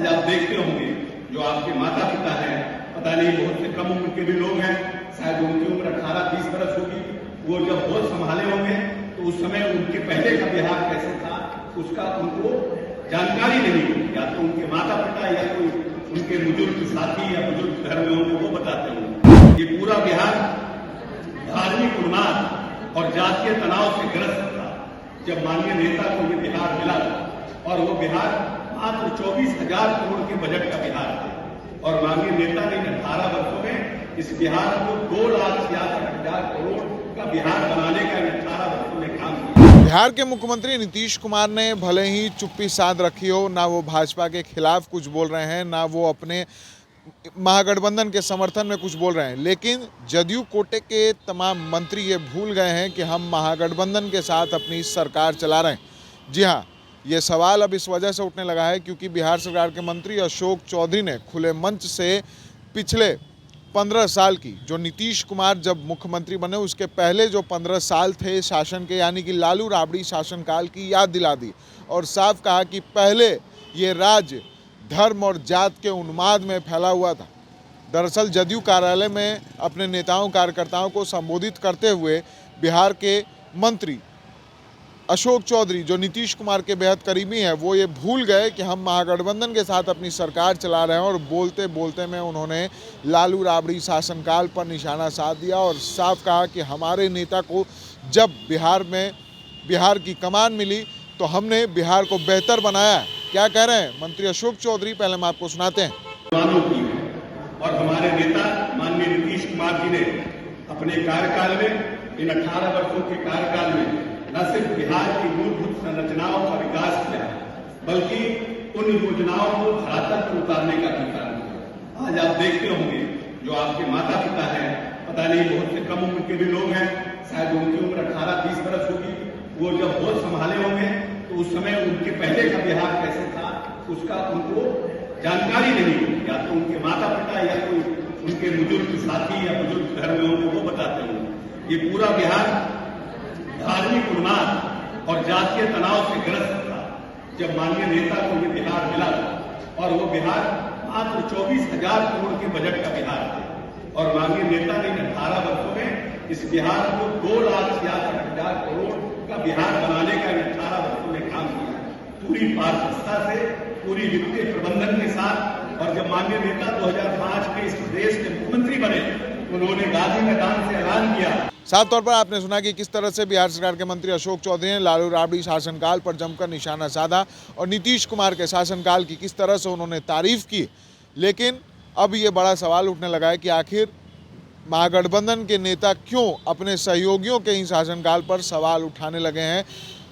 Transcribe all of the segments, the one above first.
आज आप देखते होंगे जो आपके माता पिता हैं, पता नहीं बहुत से कम उम्र के भी लोग हैं, शायद उनकी उम्र 18-20 बरस होगी, वो जब होश संभाले होंगे तो उस समय उनके पहले का बिहार कैसे था उसका उनको जानकारी नहीं होगी। या तो उनके माता पिता या कोई उनके बुजुर्ग साथी या बुजुर्ग घर में होंगे वो बताते होंगे। ये पूरा बिहार धार्मिक उन्माद और जातीय तनाव से ग्रस्त था जब माननीय नेता को ये बिहार मिला और वो बिहार मात्र 24,000 करोड़ के बजट का बिहार थे और माननीय नेता ने 18 वर्षों में इस बिहार को 2,66,000 करोड़ का बिहार बनाने का 18 वर्षों में काम किया। बिहार के मुख्यमंत्री नीतीश कुमार ने भले ही चुप्पी साध रखी हो, ना वो भाजपा के खिलाफ कुछ बोल रहे हैं, ना वो अपने महागठबंधन के समर्थन में कुछ बोल रहे हैं, लेकिन जदयू कोटे के तमाम मंत्री ये भूल गए हैं कि हम महागठबंधन के साथ अपनी सरकार चला रहे हैं। जी हाँ, ये सवाल अब इस वजह से उठने लगा है क्योंकि बिहार सरकार के मंत्री अशोक चौधरी ने खुले मंच से पिछले 15 साल की, जो नीतीश कुमार जब मुख्यमंत्री बने उसके पहले जो 15 साल थे शासन के, यानी कि लालू राबड़ी शासनकाल की याद दिला दी और साफ कहा कि पहले ये राज्य धर्म और जात के उन्माद में फैला हुआ था। दरअसल जदयू कार्यालय में अपने नेताओं कार्यकर्ताओं को संबोधित करते हुए बिहार के मंत्री अशोक चौधरी, जो नीतीश कुमार के बेहद करीबी हैं, वो ये भूल गए कि हम महागठबंधन के साथ अपनी सरकार चला रहे हैं और बोलते बोलते में उन्होंने लालू राबड़ी शासनकाल पर निशाना साध दिया और साफ कहा कि हमारे नेता को जब बिहार की कमान मिली तो हमने बिहार को बेहतर बनाया है। क्या कह रहे हैं मंत्री अशोक चौधरी, पहले हम आपको सुनाते हैं। और हमारे नेता माननीय नीतीश कुमार जी ने अपने कार्यकाल में, इन 18 वर्षों के कार्यकाल में न सिर्फ बिहार की मूलभूत संरचनाओं का विकास किया बल्कि उन योजनाओं को धरातल पर उतारने का भी कार्य किया। आज आप देखते होंगे जो आपके माता पिता हैं, पता नहीं बहुत से कम उम्र के भी लोग हैं, शायद उनकी उम्र 18-20 बरस होगी, वो जब होश संभाले होंगे तो उस समय उनके पहले का बिहार कैसे था उसका उनको जानकारी नहीं होगी। या तो उनके माता पिता या कोई उनके बुजुर्ग साथी या बुजुर्ग घर में होंगे वो बताते होंगे। ये पूरा बिहार धार्मिक उन्माद और जातीय तनाव से ग्रस्त था जब माननीय नेता को ये बिहार मिला और वो बिहार मात्र 24,000 करोड़ के बजट का बिहार थे और माननीय नेता ने 18 वर्षों में इस बिहार को 2,66,000 करोड़ का बिहार बनाने का 18 वर्षों में काम किया। पूरी पारदर्शिता से, पूरी वित्तीय प्रबंधन के साथ। और जब माननीय नेता 2005 में इस देश के मुख्यमंत्री बने, उन्होंने गांधी मैदान से ऐलान किया। साफ तौर पर आपने सुना कि किस तरह से बिहार सरकार के मंत्री अशोक चौधरी ने लालू राबड़ी शासनकाल पर जमकर निशाना साधा और नीतीश कुमार के शासनकाल की किस तरह से उन्होंने तारीफ की। लेकिन अब ये बड़ा सवाल उठने लगा है कि आखिर महागठबंधन के नेता क्यों अपने सहयोगियों के ही शासनकाल पर सवाल उठाने लगे हैं।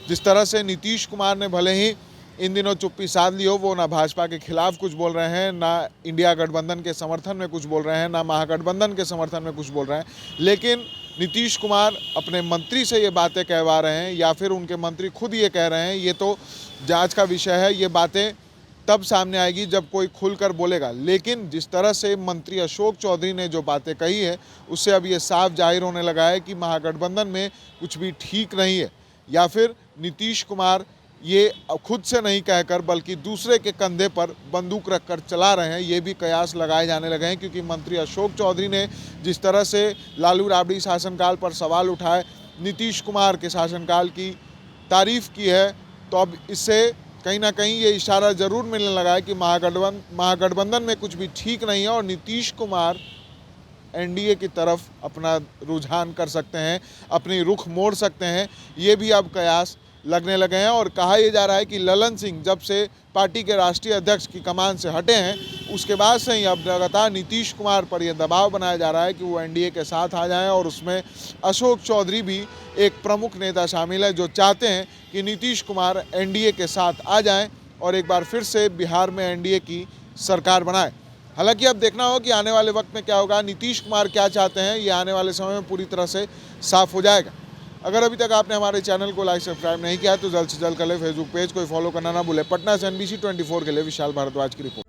जिस तरह से नीतीश कुमार ने भले ही इन दिनों चुप्पी साध ली हो, वो ना भाजपा के खिलाफ कुछ बोल रहे हैं, ना इंडिया गठबंधन के समर्थन में कुछ बोल रहे हैं, ना महागठबंधन के समर्थन में कुछ बोल रहे हैं, लेकिन नीतीश कुमार अपने मंत्री से ये बातें कहवा रहे हैं या फिर उनके मंत्री खुद ये कह रहे हैं, ये तो जांच का विषय है। ये बातें तब सामने आएगी जब कोई खुलकर बोलेगा। लेकिन जिस तरह से मंत्री अशोक चौधरी ने जो बातें कही है उससे अब ये साफ जाहिर होने लगा है कि महागठबंधन में कुछ भी ठीक नहीं है, या फिर नीतीश कुमार ये खुद से नहीं कहकर बल्कि दूसरे के कंधे पर बंदूक रखकर चला रहे हैं। ये भी कयास लगाए जाने लगे हैं क्योंकि मंत्री अशोक चौधरी ने जिस तरह से लालू राबड़ी शासनकाल पर सवाल उठाए, नीतीश कुमार के शासनकाल की तारीफ की है, तो अब इससे कहीं ना कहीं ये इशारा ज़रूर मिलने लगा है कि महागठबंधन में कुछ भी ठीक नहीं है और नीतीश कुमार एनडीए की तरफ अपना रुझान कर सकते हैं, अपनी रुख मोड़ सकते हैं। ये भी अब कयास लगने लगे हैं और कहा यह जा रहा है कि ललन सिंह जब से पार्टी के राष्ट्रीय अध्यक्ष की कमान से हटे हैं उसके बाद से ही अब लगातार नीतीश कुमार पर यह दबाव बनाया जा रहा है कि वो एनडीए के साथ आ जाएं और उसमें अशोक चौधरी भी एक प्रमुख नेता शामिल है जो चाहते हैं कि नीतीश कुमार एनडीए के साथ आ जाएं और एक बार फिर से बिहार में एनडीए की सरकार बनाए। हालांकि अब देखना होगा कि आने वाले वक्त में क्या होगा, नीतीश कुमार क्या चाहते हैं, ये आने वाले समय में पूरी तरह से साफ हो जाएगा। अगर अभी तक आपने हमारे चैनल को लाइक सब्सक्राइब नहीं किया है तो जल्द से जल्द कर ले। फेसबुक पेज को फॉलो करना ना भूले। पटना से NBC 24 के लिए विशाल भारद्वाज की रिपोर्ट।